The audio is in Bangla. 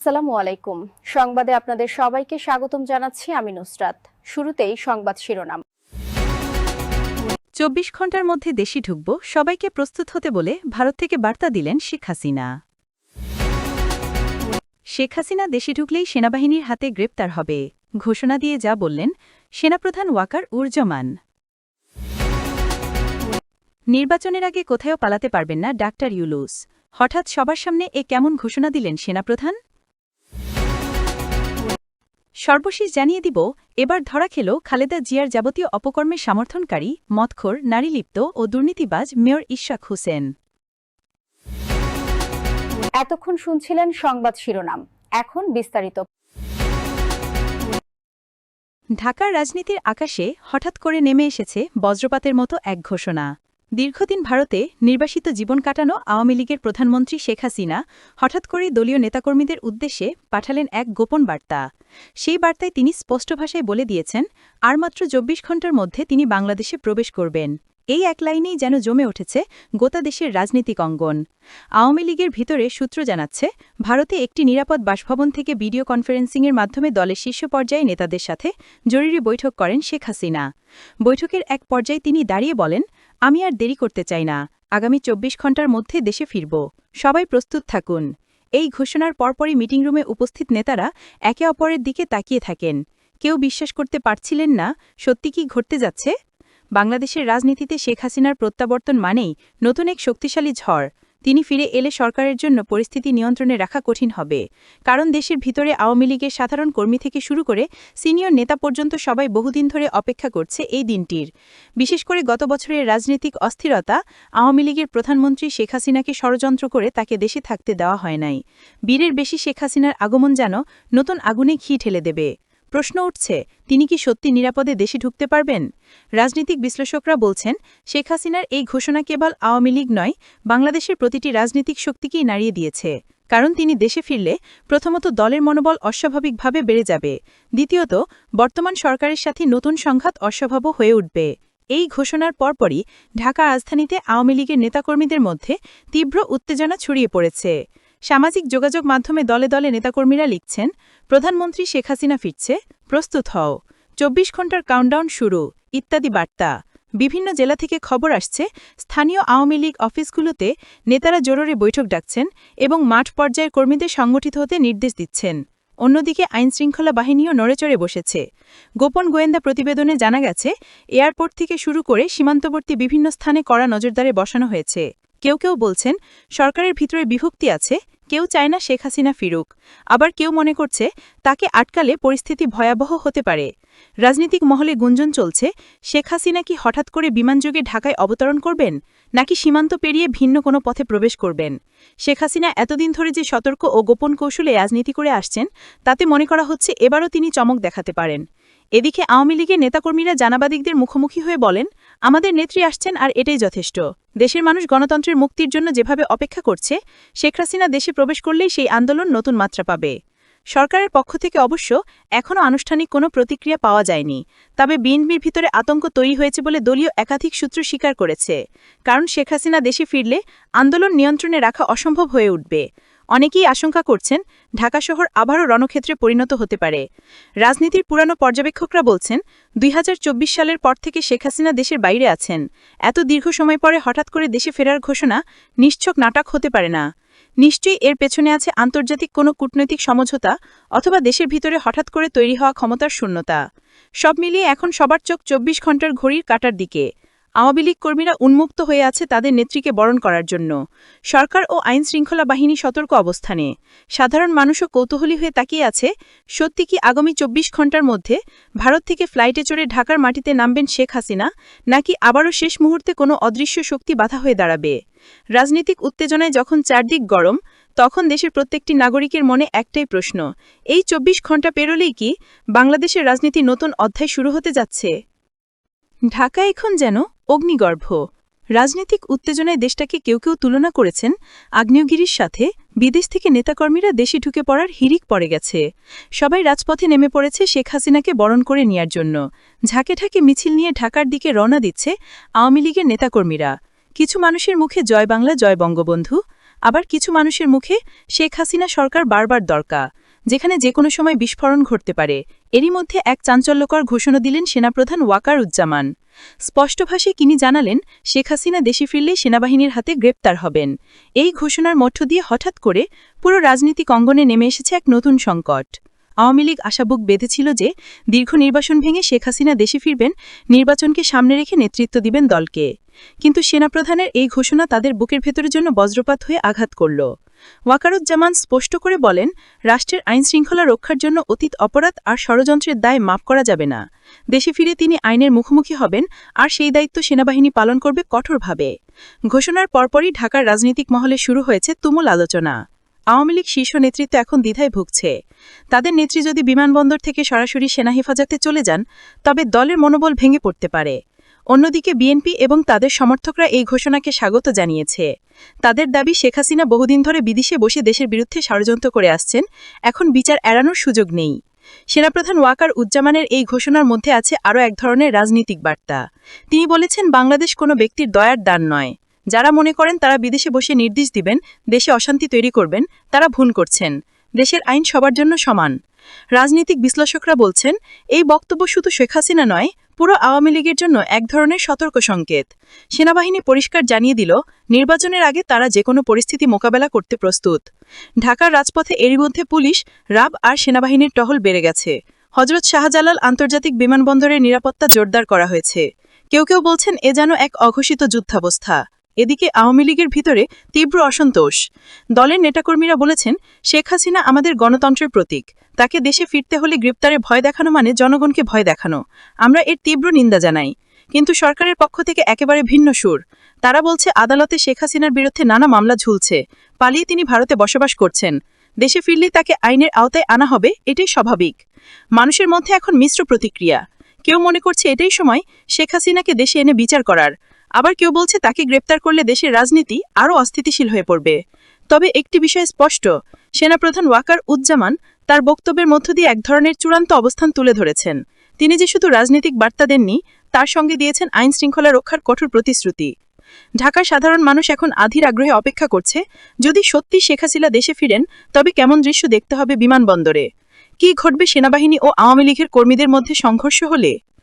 আসসালামু আলাইকুম। সংবাদে আপনাদের সবাইকে স্বাগতম জানাচ্ছি আমি নুসরাত। শুরুতেই সংবাদ শিরোনাম। ২৪ ঘণ্টার মধ্যে দেশে ঢুকব, সবাইকে প্রস্তুত হতে বলে ভারত থেকে বার্তা দিলেন শেখ হাসিনা। শেখ হাসিনা দেশে ঢুকলেই সেনাবাহিনীর হাতে গ্রেপ্তার হবে, ঘোষণা দিয়ে যা বললেন সেনাপ্রধান ওয়াকার উজ্জমান। নির্বাচনের আগে কোথাও পালাতে পারবেন না ডাক্তার ইউলুস, হঠাৎ সবার সামনে কেমন ঘোষণা দিলেন সেনাপ্রধান। সর্বশেষ জানিয়ে দিব, এবার ধরা খেল খালেদা জিয়ার যাবতীয় অপকর্মের সমর্থনকারী, মদখোর, নারীলিপ্ত ও দুর্নীতিবাজ মেয়র ইশরাক হোসেন। এতক্ষণ শুনছিলেন সংবাদ শিরোনাম, এখন বিস্তারিত। ঢাকার রাজনীতির আকাশে হঠাৎ করে নেমে এসেছে বজ্রপাতের মতো এক ঘোষণা। দীর্ঘদিন ভারতে নির্বাসিত জীবন কাটানো আওয়ামী লীগের প্রধানমন্ত্রী শেখ হাসিনা হঠাৎ করে দলীয় নেতাকর্মীদের উদ্দেশ্যে পাঠালেন এক গোপন বার্তা। সেই বার্তায় তিনি স্পষ্ট ভাষায় বলে দিয়েছেন, আর মাত্র ২৪ ঘণ্টার মধ্যে তিনি বাংলাদেশে প্রবেশ করবেন। এই এক লাইনেই যেন জমে উঠেছে গোটা দেশের রাজনীতিক অঙ্গন। আওয়ামী লীগের ভিতরে সূত্র জানাচ্ছে, ভারতে একটি নিরাপদ বাসভবন থেকে ভিডিও কনফারেন্সিংয়ের মাধ্যমে দলের শীর্ষ পর্যায়ে নেতাদের সাথে জরুরি বৈঠক করেন শেখ হাসিনা। বৈঠকের এক পর্যায়ে তিনি দাঁড়িয়ে বলেন, আমি আর দেরি করতে চাই না, আগামী ২৪ ঘণ্টার মধ্যে দেশে ফিরব, সবাই প্রস্তুত থাকুন। এই ঘোষণার পরপরই মিটিং রুমে উপস্থিত নেতারা একে অপরের দিকে তাকিয়ে থাকেন। কেউ বিশ্বাস করতে পারছিলেন না, সত্যি কি ঘটতে যাচ্ছে। বাংলাদেশের রাজনীতিতে শেখ হাসিনার প্রত্যাবর্তন মানেই নতুন এক শক্তিশালী ঝড়। তিনি ফিরে এলে সরকারের জন্য পরিস্থিতি নিয়ন্ত্রণে রাখা কঠিন হবে, কারণ দেশের ভিতরে আওয়ামী লীগের সাধারণ কর্মী থেকে শুরু করে সিনিয়র নেতা পর্যন্ত সবাই বহুদিন ধরে অপেক্ষা করছে এই দিনটির। বিশেষ করে গত বছরের রাজনৈতিক অস্থিরতা আওয়ামী লীগের প্রধানমন্ত্রী শেখ হাসিনাকে ষড়যন্ত্র করে তাকে দেশে থাকতে দেওয়া হয় নাই। বীরের বেশি শেখ হাসিনার আগমন যেন নতুন আগুনে ঘি ঠেলে দেবে। প্রশ্ন উঠছে, তিনি কি সত্যি নিরাপদে দেশে ঢুকতে পারবেন? রাজনৈতিক বিশ্লেষকরা বলছেন, শেখ হাসিনার এই ঘোষণা কেবল আওয়ামী লীগ নয়, বাংলাদেশের প্রতিটি রাজনৈতিক শক্তিকেই নাড়িয়ে দিয়েছে। কারণ তিনি দেশে ফিরলে প্রথমত দলের মনোবল অস্বাভাবিকভাবে বেড়ে যাবে, দ্বিতীয়ত বর্তমান সরকারের সাথে নতুন সংঘাত অস্বাভাবিক হয়ে উঠবে। এই ঘোষণার পরপরই ঢাকা রাজধানীতে আওয়ামী লীগের নেতাকর্মীদের মধ্যে তীব্র উত্তেজনা ছড়িয়ে পড়েছে। সামাজিক যোগাযোগ মাধ্যমে দলে দলে নেতাকর্মীরা লিখছেন, প্রধানমন্ত্রী শেখ হাসিনা ফিরছে, প্রস্তুত হও, ২৪ ঘণ্টার কাউন্টডাউন শুরু, ইত্যাদি বার্তা। বিভিন্ন জেলা থেকে খবর আসছে, স্থানীয় আওয়ামী লীগ অফিসগুলোতে নেতারা জরুরি বৈঠক ডাকছেন এবং মাঠ পর্যায়ের কর্মীদের সংগঠিত হতে নির্দেশ দিচ্ছেন। অন্যদিকে আইনশৃঙ্খলা বাহিনীও নড়েচড়ে বসেছে। গোপন গোয়েন্দা প্রতিবেদনে জানা গেছে, এয়ারপোর্ট থেকে শুরু করে সীমান্তবর্তী বিভিন্ন স্থানে কড়া নজরদারি বসানো হয়েছে। কেউ কেউ বলছেন, সরকারের ভিতরে বিভক্তি আছে, কেউ চায় না শেখ হাসিনা ফিরুক, আবার কেউ মনে করছে তাকে আটকালে পরিস্থিতি ভয়াবহ হতে পারে। রাজনৈতিক মহলে গুঞ্জন চলছে, শেখ হাসিনা কি হঠাৎ করে বিমানযোগে ঢাকায় অবতরণ করবেন, নাকি সীমান্ত পেরিয়ে ভিন্ন কোনো পথে প্রবেশ করবেন। শেখ হাসিনা এতদিন ধরে যে সতর্ক ও গোপন কৌশলে রাজনীতি করে আসছেন, তাতে মনে করা হচ্ছে এবারও তিনি চমক দেখাতে পারেন। এদিকে আওয়ামী লীগের নেতাকর্মীরা জানাবাদিকদের মুখোমুখি হয়ে বলেন, আমাদের নেত্রী আসছেন আর এটাই যথেষ্ট। দেশের মানুষ গণতন্ত্রের মুক্তির জন্য যেভাবে অপেক্ষা করছে, শেখ হাসিনা দেশে প্রবেশ করলেই সেই আন্দোলন নতুন মাত্রা পাবে। সরকারের পক্ষ থেকে অবশ্য এখনও আনুষ্ঠানিক কোনো প্রতিক্রিয়া পাওয়া যায়নি, তবে বিএনপির ভিতরে আতঙ্ক তৈরি হয়েছে বলে দলীয় একাধিক সূত্র স্বীকার করেছে। কারণ শেখ হাসিনা দেশে ফিরলে আন্দোলন নিয়ন্ত্রণে রাখা অসম্ভব হয়ে উঠবে। অনেকেই আশঙ্কা করছেন, ঢাকা শহর আবারও রণক্ষেত্রে পরিণত হতে পারে। রাজনীতির পুরানো পর্যবেক্ষকরা বলছেন, ২০২৪ সালের পর থেকে শেখ হাসিনা দেশের বাইরে আছেন। এত দীর্ঘ সময় পরে হঠাৎ করে দেশে ফেরার ঘোষণা নিশ্চক নাটক হতে পারে না। নিশ্চয়ই এর পেছনে আছে আন্তর্জাতিক কোনো কূটনৈতিক সমঝোতা অথবা দেশের ভিতরে হঠাৎ করে তৈরি হওয়া ক্ষমতার শূন্যতা। সব মিলিয়ে এখন সবার চোখ ২৪ ঘণ্টার ঘড়ির কাঁটার দিকে। আওয়ামী লীগ কর্মীরা উন্মুক্ত হয়ে আছে তাদের নেত্রীকে বরণ করার জন্য। সরকার ও আইনশৃঙ্খলা বাহিনী সতর্ক অবস্থানে। সাধারণ মানুষও কৌতূহলী হয়ে তাকিয়ে আছে, সত্যি কি আগামী ২৪ ঘণ্টার মধ্যে ভারত থেকে ফ্লাইটে চড়ে ঢাকার মাটিতে নামবেন শেখ হাসিনা, নাকি আবারও শেষ মুহূর্তে কোনো অদৃশ্য শক্তি বাধা হয়ে দাঁড়াবে। রাজনীতিক উত্তেজনায় যখন চারদিক গরম, তখন দেশের প্রত্যেকটি নাগরিকের মনে একটাই প্রশ্ন, এই ২৪ ঘণ্টা পেরোলেই কি বাংলাদেশের রাজনীতি নতুন অধ্যায় শুরু হতে যাচ্ছে? ঢাকা এখন যেন অগ্নিগর্ভ। রাজনৈতিক উত্তেজনায় দেশটাকে কেউ কেউ তুলনা করেছেন আগ্নেয়গিরির সাথে। বিদেশ থেকে নেতাকর্মীরা দেশে ঢুকে পড়ার হিড়িক পড়ে গেছে। সবাই রাজপথে নেমে পড়েছে শেখ হাসিনাকে বরণ করে নেয়ার জন্য। ঝাঁকে ঢাকে মিছিল নিয়ে ঢাকার দিকে রওনা দিচ্ছে আওয়ামী লীগের নেতাকর্মীরা। কিছু মানুষের মুখে জয় বাংলা, জয় বঙ্গবন্ধু, আবার কিছু মানুষের মুখে শেখ হাসিনা সরকার বারবার দরকার, যেখানে যে কোনো সময় বিস্ফোরণ ঘটতে পারে। এরই মধ্যে এক চাঞ্চল্যকর ঘোষণা দিলেন সেনাপ্রধান ওয়াকারুজ্জামান। স্পষ্ট ভাষায় তিনি জানালেন, শেখ হাসিনা দেশে ফিরলেই সেনাবাহিনীর হাতে গ্রেপ্তার হবেন। এই ঘোষণার মধ্য দিয়ে হঠাৎ করে পুরো রাজনীতিক অঙ্গনে নেমে এসেছে এক নতুন সংকট। আওয়ামী লীগ আশাবুক বেঁধেছিল যে দীর্ঘ নির্বাচন ভেঙে শেখ হাসিনা দেশে ফিরবেন, নির্বাচনকে সামনে রেখে নেতৃত্ব দিবেন দলকে। কিন্তু সেনাপ্রধানের এই ঘোষণা তাদের বুকের ভেতরের জন্য বজ্রপাত হয়ে আঘাত করল। ওয়াকারুজ্জামান স্পষ্ট করে বলেন, রাষ্ট্রের আইনশৃঙ্খলা রক্ষার জন্য অতীত অপরাধ আর ষড়যন্ত্রের দায় মাফ করা যাবে না। দেশে ফিরে তিনি আইনের মুখোমুখি হবেন, আর সেই দায়িত্ব সেনাবাহিনী পালন করবে কঠোরভাবে। ঘোষণার পরপরই ঢাকার রাজনৈতিক মহলে শুরু হয়েছে তুমুল আলোচনা। আওয়ামী লীগ শীর্ষ নেতৃত্ব এখন দ্বিধায় ভুগছে। তাদের নেত্রী যদি বিমানবন্দর থেকে সরাসরি সেনা হেফাজতে চলে যান, তবে দলের মনোবল ভেঙে পড়তে পারে। অন্যদিকে বিএনপি এবং তাদের সমর্থকরা এই ঘোষণাকে স্বাগত জানিয়েছে। তাদের দাবি, শেখ হাসিনা বহুদিন ধরে বিদেশে বসে দেশের বিরুদ্ধে ষড়যন্ত্র করে আসছেন, এখন বিচার এড়ানোর সুযোগ নেই। সেনাপ্রধান ওয়াকারুজ্জামানের এই ঘোষণার মধ্যে আছে আরও এক ধরনের রাজনৈতিক বার্তা। তিনি বলেছেন, বাংলাদেশ কোনো ব্যক্তির দয়ার দান নয়। যারা মনে করেন তারা বিদেশে বসে নির্দেশ দিবেন, দেশে অশান্তি তৈরি করবেন, তারা ভুল করছেন। দেশের আইন সবার জন্য সমান। রাজনৈতিক বিশ্লেষকরা বলছেন, এই বক্তব্য শুধু শেখ হাসিনা নয়, পুরো আওয়ামী লীগের জন্য এক ধরনের সতর্ক সংকেত। সেনাবাহিনী পরিষ্কার জানিয়ে দিল, নির্বাচনের আগে তারা যে কোনো পরিস্থিতি মোকাবেলা করতে প্রস্তুত। ঢাকার রাজপথে এরই মধ্যে পুলিশ, র্যাব আর সেনাবাহিনীর টহল বেড়ে গেছে। হজরত শাহজালাল আন্তর্জাতিক বিমানবন্দরের নিরাপত্তা জোরদার করা হয়েছে। কেউ কেউ বলছেন, এ যেন এক অঘোষিত যুদ্ধাবস্থা। এদিকে আওয়ামী লীগের ভিতরে তীব্র অসন্তোষ। দলের নেতাকর্মীরা বলেছেন, শেখ হাসিনা আমাদের গণতন্ত্রের প্রতীক। তাকে দেশে ফিরতে হলে গ্রেপ্তারে ভয় দেখানো মানে জনগণকে ভয় দেখানো। আমরা এর তীব্র নিন্দা জানাই। কিন্তু সরকারের পক্ষ থেকে একেবারে ভিন্ন সুর। তারা বলছে, আদালতে শেখ হাসিনার বিরুদ্ধে নানা মামলা ঝুলছে, পালিয়ে তিনি ভারতে বসবাস করছেন। দেশে ফিরলেই তাকে আইনের আওতায় আনা হবে, এটাই স্বাভাবিক। মানুষের মধ্যে এখন মিশ্র প্রতিক্রিয়া। কেউ মনে করছে এটাই সময় শেখ হাসিনাকে দেশে এনে বিচার করার, আবার কেউ বলছে তাকে গ্রেপ্তার করলে দেশের রাজনীতি আরও অস্থিতিশীল হয়ে পড়বে। তবে একটি বিষয় স্পষ্ট, সেনাপ্রধান ওয়াকারুজ্জামান তার বক্তব্যের মধ্য দিয়ে এক ধরনের চূড়ান্ত অবস্থান তুলে ধরেছেন। তিনি যে শুধু রাজনৈতিক বার্তা দেননি, তার সঙ্গে দিয়েছেন আইন শৃঙ্খলা রক্ষার কঠোর প্রতিশ্রুতি। ঢাকার সাধারণ মানুষ এখন আধীর আগ্রহে অপেক্ষা করছে, যদি সত্যি শেখ হাসিনা দেশে ফিরেন, তবে কেমন দৃশ্য দেখতে হবে বিমানবন্দরে। কি ঘটবে সেনাবাহিনী ও আওয়ামী লীগের কর্মীদের মধ্যে সংঘর্ষ হলে?